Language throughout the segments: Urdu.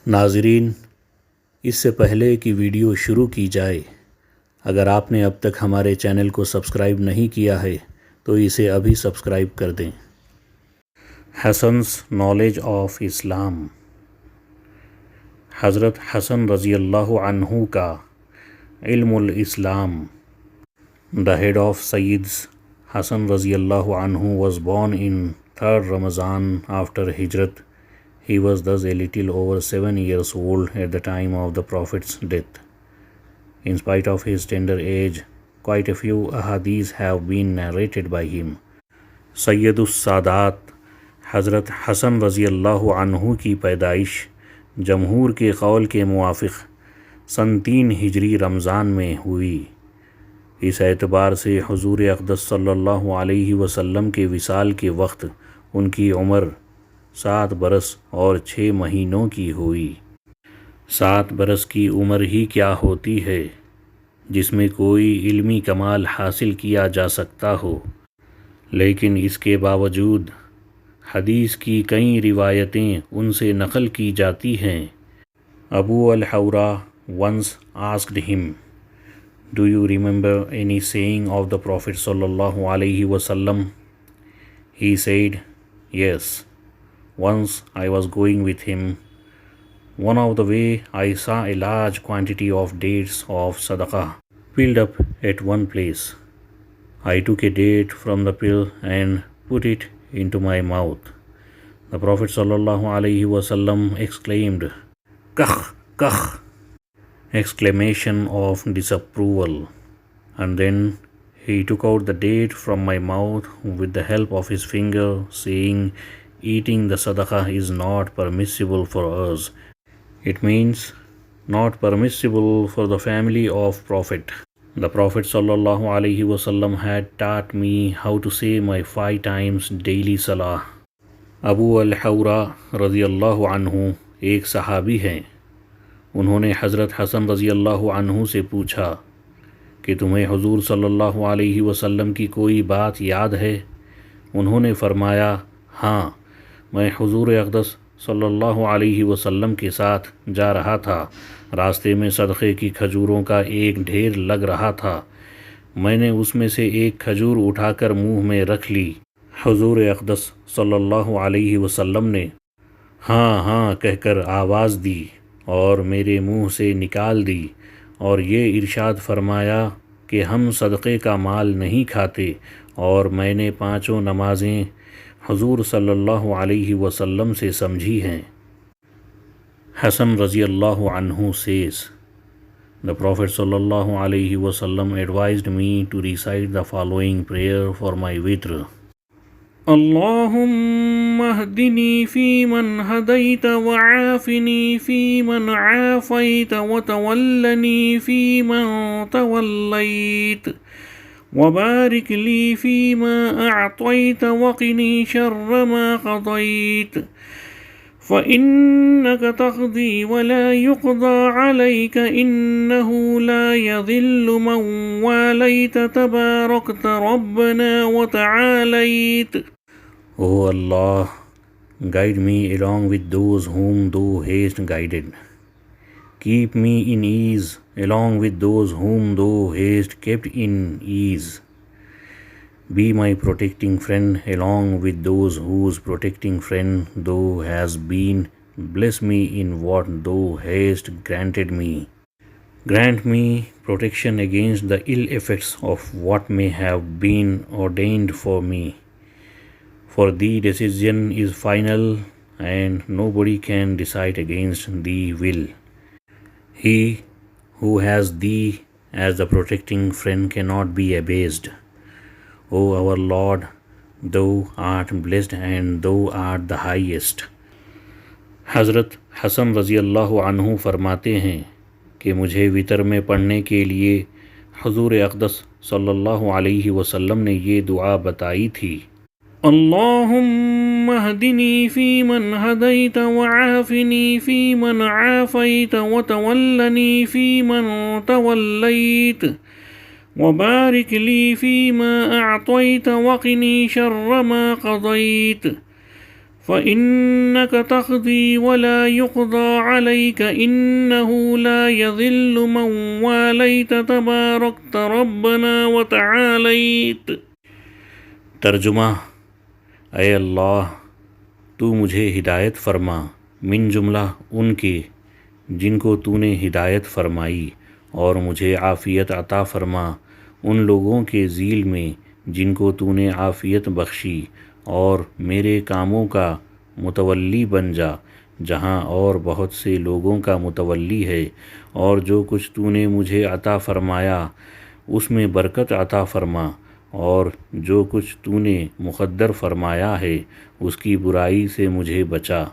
ناظرین، اس سے پہلے کہ ویڈیو شروع کی جائے، اگر آپ نے اب تک ہمارے چینل کو سبسکرائب نہیں کیا ہے تو اسے ابھی سبسکرائب کر دیں۔ حسن's نالج آف اسلام۔ حضرت حسن رضی اللہ عنہ کا علم الاسلام۔ The head of Sayyids Hassan radiallahu anhu was born in 3rd Ramadan after Hijrat. He was thus a little over 7 years old at the time of the Prophet's death. In spite of his tender age, quite a few ahadith have been narrated by him. سید السادات حضرت حسن رضی اللہ عنہ کی پیدائش جمہور کے قول کے موافق سن 3 ہجری رمضان میں ہوئی۔ اس اعتبار سے حضور اقدس صلی اللہ علیہ وسلم کے وصال کے وقت ان کی عمر 7 برس اور 6 مہینوں کی ہوئی۔ 7 برس کی عمر ہی کیا ہوتی ہے جس میں کوئی علمی کمال حاصل کیا جا سکتا ہو، لیکن اس کے باوجود حدیث کی کئی روایتیں ان سے نقل کی جاتی ہیں۔ ابو الحورا once asked him, "Do you remember any saying of the Prophet sallallahu alaihi wasallam?" He said, "Yes. Once I was going with him. One of the way I saw a large quantity of dates of sadaqah piled up at one place. I took a date from the pile and put it into my mouth. The Prophet sallallahu alaihi wasallam exclaimed, 'Kakh, kakh!' exclamation of disapproval, and then he took out the date from my mouth with the help of his finger, saying, 'Eating the sadaqah is not permissible for us.' It means not permissible for the family of Prophet. The Prophet sallallahu alaihi wasallam had taught me how to say my 5 times daily salah. ابو الحورا رضی اللہ عنہ ایک صحابی ہیں۔ انہوں نے حضرت حسن رضی اللہ عنہ سے پوچھا کہ تمہیں حضور صلی اللہ علیہ وسلم کی کوئی بات یاد ہے؟ انہوں نے فرمایا، ہاں، میں حضور اقدس صلی اللہ علیہ وسلم کے ساتھ جا رہا تھا۔ راستے میں صدقے کی کھجوروں کا ایک ڈھیر لگ رہا تھا۔ میں نے اس میں سے ایک کھجور اٹھا کر منہ میں رکھ لی۔ حضور اقدس صلی اللہ علیہ وسلم نے ہاں ہاں کہہ کر آواز دی اور میرے منہ سے نکال دی، اور یہ ارشاد فرمایا کہ ہم صدقے کا مال نہیں کھاتے، اور میں نے 5 نمازیں حضور صلی اللہ علیہ وسلم سے سمجھی ہیں۔ حسن رضی اللہ عنہ says, The Prophet sallallahu alaihi wasallam advised me to recite the following prayer for my witr. اللهم اهدني فيمن هديت وعافني فيمن عافيت وتولني فيمن توليت وبارك لي فيما أعطيت وقني شر ما قضيت فإنك تقضي ولا يقضى عليك إنه لا يذل من واليت تباركت ربنا وتعاليت. O Allah, guide me along with those whom Thou hast guided. Keep me in ease along with those whom Thou hast kept in ease. Be my protecting friend along with those whose protecting friend Thou hast been. Bless me in what Thou hast granted me. Grant me protection against the ill effects of what may have been ordained for me. For Thy decision is final, and nobody can decide against Thy will. He who has Thee as the protecting friend cannot be abased. O our Lord, Thou art blessed and Thou art the highest. حضرت حسن رضی اللہ عنہ فرماتے ہیں کہ مجھے وطر میں پڑھنے کے لیے حضور اقدس صلی اللہ علیہ وسلم نے یہ دعا بتائی تھی، اللہم اہدنی فیمن ہدیت وعافنی فیمن عافیت وتولنی فیمن تولیت وبارک لی فیما اعطیت وقنی شر ما قضیت فإنك تقضي ولا يقضى عليك إنه لا يذل من واليت تباركت ربنا وتعاليت۔ ترجمہ: اے اللہ، تو مجھے ہدایت فرما من جملہ ان کے جن کو تو نے ہدایت فرمائی، اور مجھے عافیت عطا فرما ان لوگوں کے ذیل میں جن کو تو نے عافیت بخشی، اور میرے کاموں کا متولی بن جا جہاں اور بہت سے لوگوں کا متولی ہے، اور جو کچھ تو نے مجھے عطا فرمایا اس میں برکت عطا فرما، اور جو کچھ تو نے مقدر فرمایا ہے اس کی برائی سے مجھے بچا،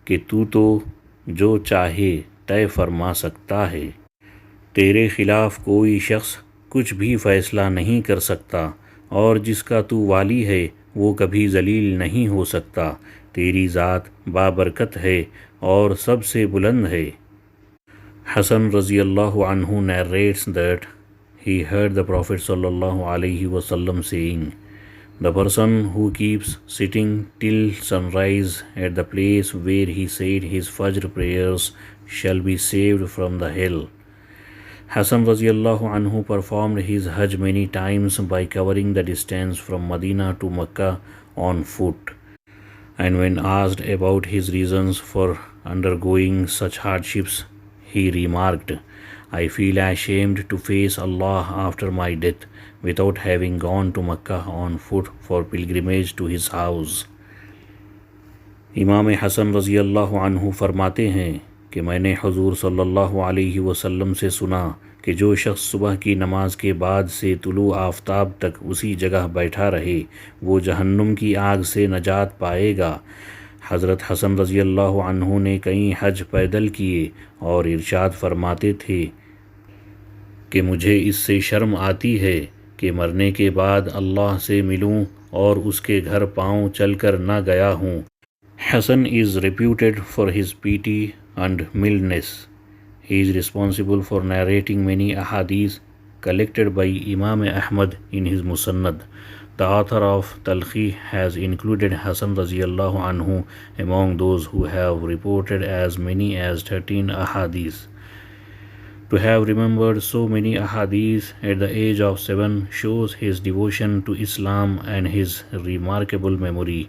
کہ تو جو چاہے طے فرما سکتا ہے۔ تیرے خلاف کوئی شخص کچھ بھی فیصلہ نہیں کر سکتا، اور جس کا تو والی ہے وہ کبھی ذلیل نہیں ہو سکتا۔ تیری ذات بابرکت ہے اور سب سے بلند ہے۔ حسن رضی اللہ عنہ narrates that he heard the Prophet sallallahu alaihi wasallam saying, "The person who keeps sitting till sunrise at the place where he said his Fajr prayers shall be saved from the hell." Hassan radiallahu anhu performed his Hajj many times by covering the distance from Medina to Mecca on foot. And when asked about his reasons for undergoing such hardships, he remarked, "I feel ashamed to face Allah after my death without having gone to Mecca on foot for pilgrimage to his house." امام حسن رضی اللہ عنہ فرماتے ہیں کہ میں نے حضور صلی اللہ علیہ وسلم سے سنا کہ جو شخص صبح کی نماز کے بعد سے طلوع آفتاب تک اسی جگہ بیٹھا رہے وہ جہنم کی آگ سے نجات پائے گا۔ حضرت حسن رضی اللہ عنہ نے کئی حج پیدل کیے اور ارشاد فرماتے تھے کہ مجھے اس سے شرم آتی ہے کہ مرنے کے بعد اللہ سے ملوں اور اس کے گھر پاؤں چل کر نہ گیا ہوں۔ Hassan is reputed for his piety and mildness. He is responsible for narrating many ahadith collected by Imam Ahmad in his Musannad. The author of Talqih has included Hassan radiallahu anhu among those who have reported as many as 13 ahadith. To have remembered so many ahadith at the age of 7 shows his devotion to Islam and his remarkable memory.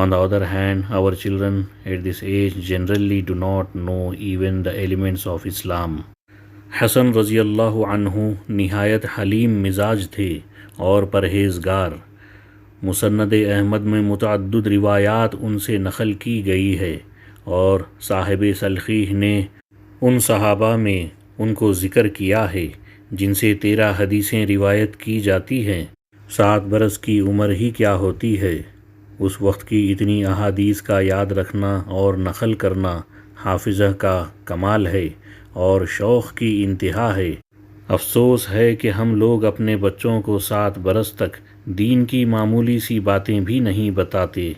On the other hand, our children at this age generally do not know even the elements of Islam. حسن رضی اللہ عنہ نہایت حلیم مزاج تھے اور پرہیزگار۔ مسند احمد میں متعدد روایات ان سے نقل کی گئی ہے، اور صاحب سلخیہ نے ان صحابہ میں ان کو ذکر کیا ہے جن سے 13 حدیثیں روایت کی جاتی ہیں۔ 7 برس کی عمر ہی کیا ہوتی ہے، اس وقت کی اتنی احادیث کا یاد رکھنا اور نقل کرنا حافظہ کا کمال ہے اور شوق کی انتہا ہے۔ افسوس ہے کہ ہم لوگ اپنے بچوں کو 7 برس تک دین کی معمولی سی باتیں بھی نہیں بتاتے۔